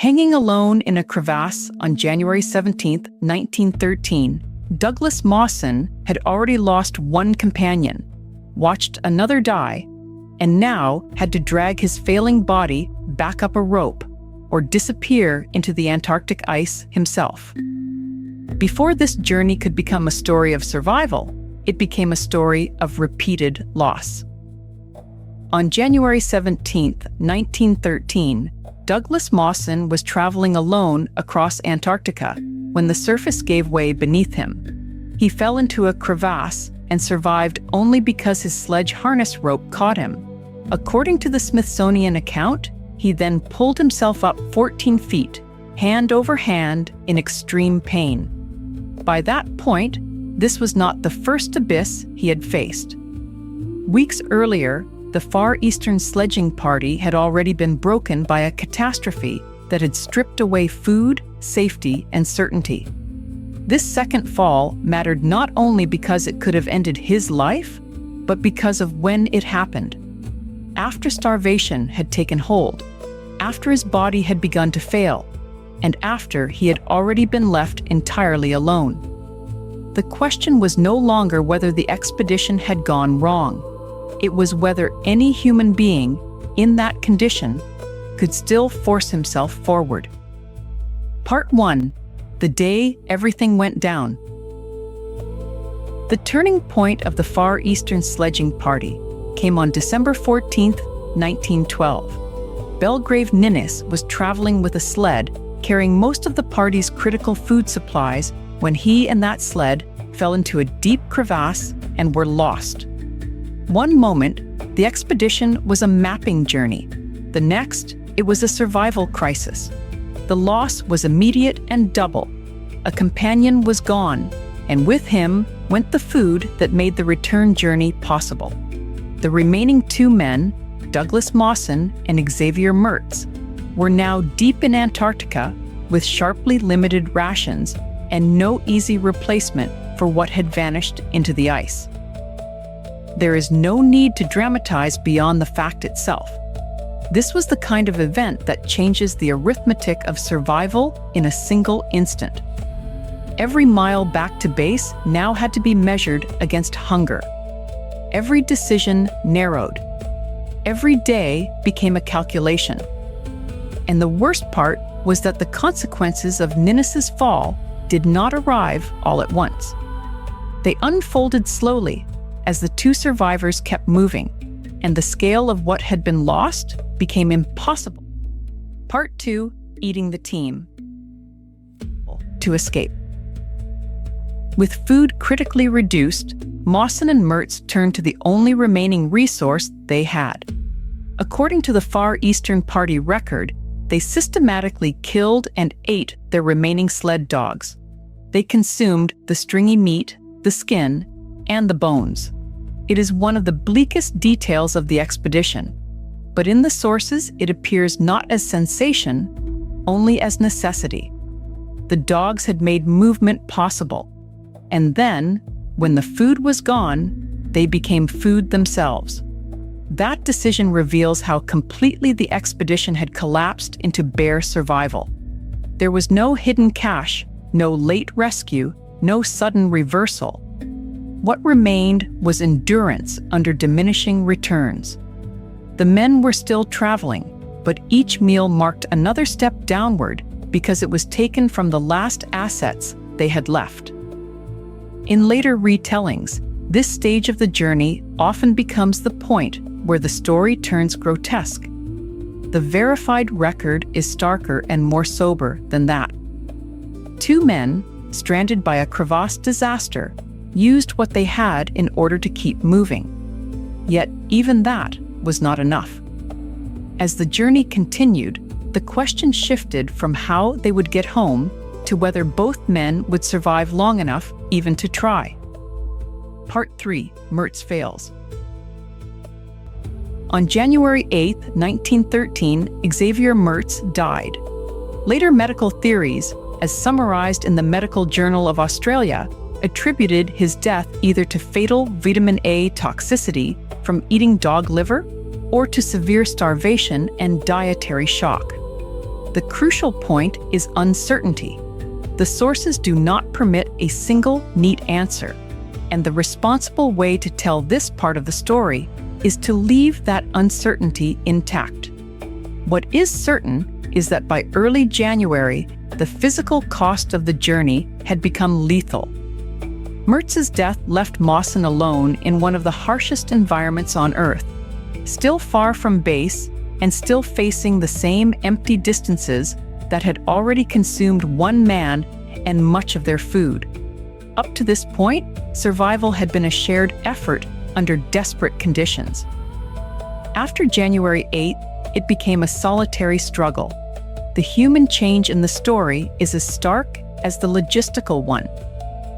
Hanging alone in a crevasse on January 17, 1913, Douglas Mawson had already lost one companion, watched another die, and now had to drag his failing body back up a rope or disappear into the Antarctic ice himself. Before this journey could become a story of survival, it became a story of repeated loss. On January 17, 1913, Douglas Mawson was traveling alone across Antarctica when the surface gave way beneath him. He fell into a crevasse and survived only because his sledge harness rope caught him. According to the Smithsonian account, he then pulled himself up 14 feet, hand over hand, in extreme pain. By that point, this was not the first abyss he had faced. Weeks earlier, the Far Eastern sledging party had already been broken by a catastrophe that had stripped away food, safety, and certainty. This second fall mattered not only because it could have ended his life, but because of when it happened. After starvation had taken hold, after his body had begun to fail, and after he had already been left entirely alone. The question was no longer whether the expedition had gone wrong. It was whether any human being in that condition could still force himself forward. Part 1. The day everything went down. The turning point of the Far Eastern sledging party came on December 14, 1912. Belgrave Ninnis was traveling with a sled carrying most of the party's critical food supplies when he and that sled fell into a deep crevasse and were lost. One moment, the expedition was a mapping journey. The next, it was a survival crisis. The loss was immediate and double. A companion was gone, and with him went the food that made the return journey possible. The remaining two men, Douglas Mawson and Xavier Mertz, were now deep in Antarctica with sharply limited rations and no easy replacement for what had vanished into the ice. There is no need to dramatize beyond the fact itself. This was the kind of event that changes the arithmetic of survival in a single instant. Every mile back to base now had to be measured against hunger. Every decision narrowed. Every day became a calculation. And the worst part was that the consequences of Ninnis's fall did not arrive all at once. They unfolded slowly as the two survivors kept moving, and the scale of what had been lost became impossible. Part 2. Eating the team. To escape. With food critically reduced, Mawson and Mertz turned to the only remaining resource they had. According to the Far Eastern Party record, they systematically killed and ate their remaining sled dogs. They consumed the stringy meat, the skin, and the bones. It is one of the bleakest details of the expedition, but in the sources it appears not as sensation, only as necessity. The dogs had made movement possible, and then, when the food was gone, they became food themselves. That decision reveals how completely the expedition had collapsed into bare survival. There was no hidden cache, no late rescue, no sudden reversal. What remained was endurance under diminishing returns. The men were still traveling, but each meal marked another step downward because it was taken from the last assets they had left. In later retellings, this stage of the journey often becomes the point where the story turns grotesque. The verified record is starker and more sober than that. Two men, stranded by a crevasse disaster, used what they had in order to keep moving. Yet even that was not enough. As the journey continued, the question shifted from how they would get home to whether both men would survive long enough even to try. Part 3. Mertz Fails. On January 8, 1913, Xavier Mertz died. Later medical theories, as summarized in the Medical Journal of Australia, attributed his death either to fatal vitamin A toxicity from eating dog liver or to severe starvation and dietary shock. The crucial point is uncertainty. The sources do not permit a single, neat answer, and the responsible way to tell this part of the story is to leave that uncertainty intact. What is certain is that by early January, the physical cost of the journey had become lethal. Mertz's death left Mawson alone in one of the harshest environments on Earth, still far from base and still facing the same empty distances that had already consumed one man and much of their food. Up to this point, survival had been a shared effort under desperate conditions. After January 8th, it became a solitary struggle. The human change in the story is as stark as the logistical one.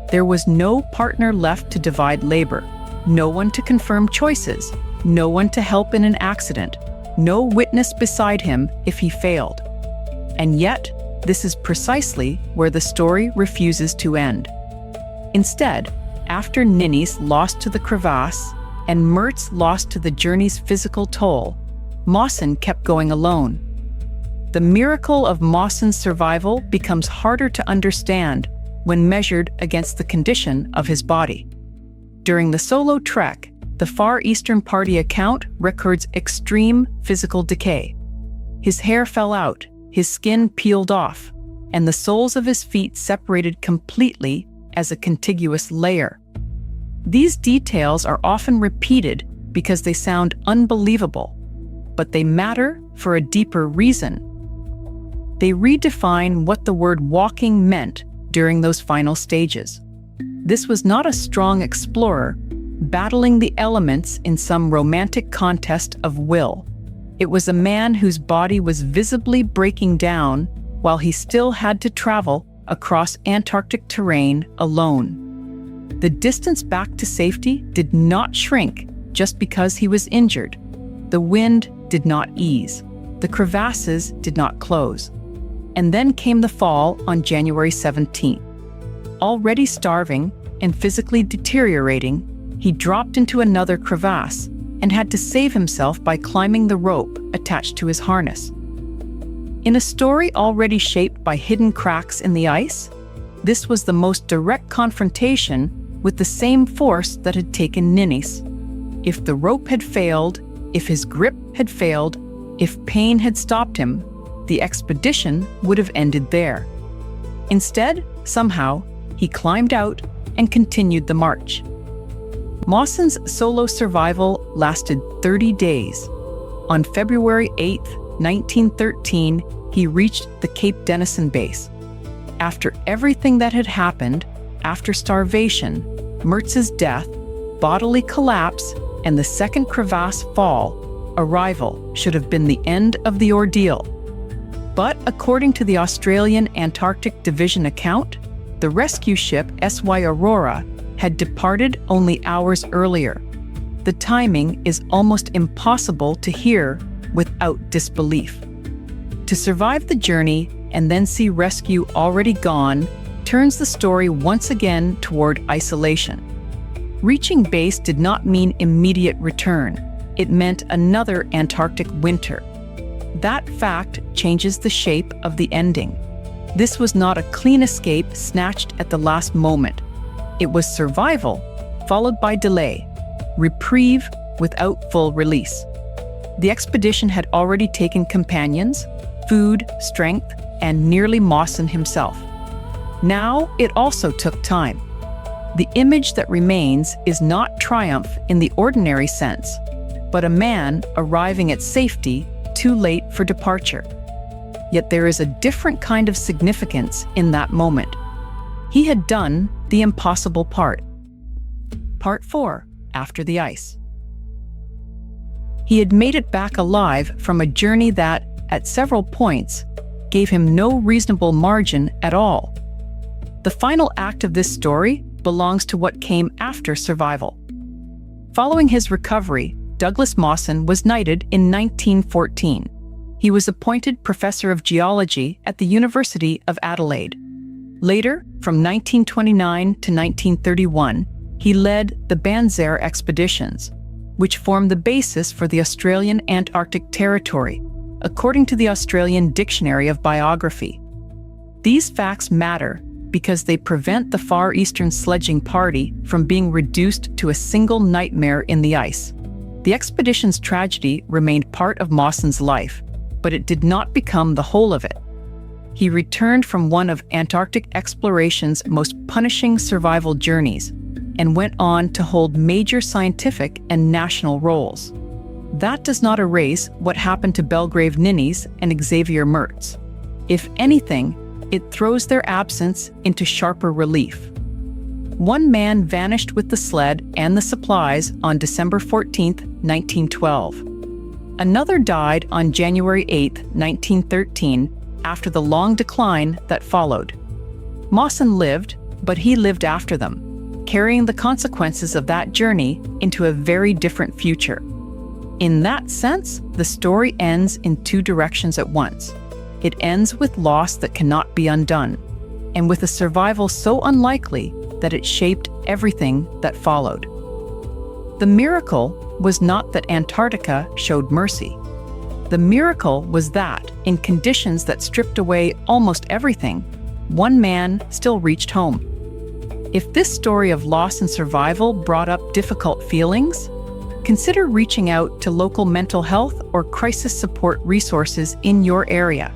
There was no partner left to divide labor, no one to confirm choices, no one to help in an accident, no witness beside him if he failed. And yet, this is precisely where the story refuses to end. Instead, after Ninnis lost to the crevasse and Mertz lost to the journey's physical toll, Mawson kept going alone. The miracle of Mawson's survival becomes harder to understand when measured against the condition of his body. During the solo trek, the Far Eastern Party account records extreme physical decay. His hair fell out, his skin peeled off, and the soles of his feet separated completely as a contiguous layer. These details are often repeated because they sound unbelievable, but they matter for a deeper reason. They redefine what the word walking meant during those final stages. This was not a strong explorer battling the elements in some romantic contest of will. It was a man whose body was visibly breaking down while he still had to travel across Antarctic terrain alone. The distance back to safety did not shrink just because he was injured. The wind did not ease. The crevasses did not close. And then came the fall on January 17th. Already starving and physically deteriorating, he dropped into another crevasse and had to save himself by climbing the rope attached to his harness. In a story already shaped by hidden cracks in the ice, this was the most direct confrontation with the same force that had taken Ninnis. If the rope had failed, if his grip had failed, if pain had stopped him, the expedition would have ended there. Instead, somehow, he climbed out and continued the march. Mawson's solo survival lasted 30 days. On February 8, 1913, he reached the Cape Denison base. After everything that had happened, after starvation, Mertz's death, bodily collapse, and the second crevasse fall, arrival should have been the end of the ordeal. But according to the Australian Antarctic Division account, the rescue ship SY Aurora had departed only hours earlier. The timing is almost impossible to hear without disbelief. To survive the journey and then see rescue already gone turns the story once again toward isolation. Reaching base did not mean immediate return. It meant another Antarctic winter. That fact changes the shape of the ending. This was not a clean escape snatched at the last moment. It was survival, followed by delay, reprieve without full release. The expedition had already taken companions, food, strength, and nearly Mawson himself. Now it also took time. The image that remains is not triumph in the ordinary sense, but a man arriving at safety too late for departure. Yet there is a different kind of significance in that moment. He had done the impossible part. Part 4, After the Ice. He had made it back alive from a journey that, at several points, gave him no reasonable margin at all. The final act of this story belongs to what came after survival. Following his recovery, Douglas Mawson was knighted in 1914. He was appointed professor of geology at the University of Adelaide. Later, from 1929 to 1931, he led the Banzer expeditions, which formed the basis for the Australian Antarctic Territory, according to the Australian Dictionary of Biography. These facts matter because they prevent the Far Eastern sledging party from being reduced to a single nightmare in the ice. The expedition's tragedy remained part of Mawson's life, but it did not become the whole of it. He returned from one of Antarctic exploration's most punishing survival journeys and went on to hold major scientific and national roles. That does not erase what happened to Belgrave Ninnis and Xavier Mertz. If anything, it throws their absence into sharper relief. One man vanished with the sled and the supplies on December 14, 1912. Another died on January 8, 1913, after the long decline that followed. Mawson lived, but he lived after them, carrying the consequences of that journey into a very different future. In that sense, the story ends in two directions at once. It ends with loss that cannot be undone, and with a survival so unlikely that it shaped everything that followed. The miracle was not that Antarctica showed mercy. The miracle was that, in conditions that stripped away almost everything, one man still reached home. If this story of loss and survival brought up difficult feelings, consider reaching out to local mental health or crisis support resources in your area.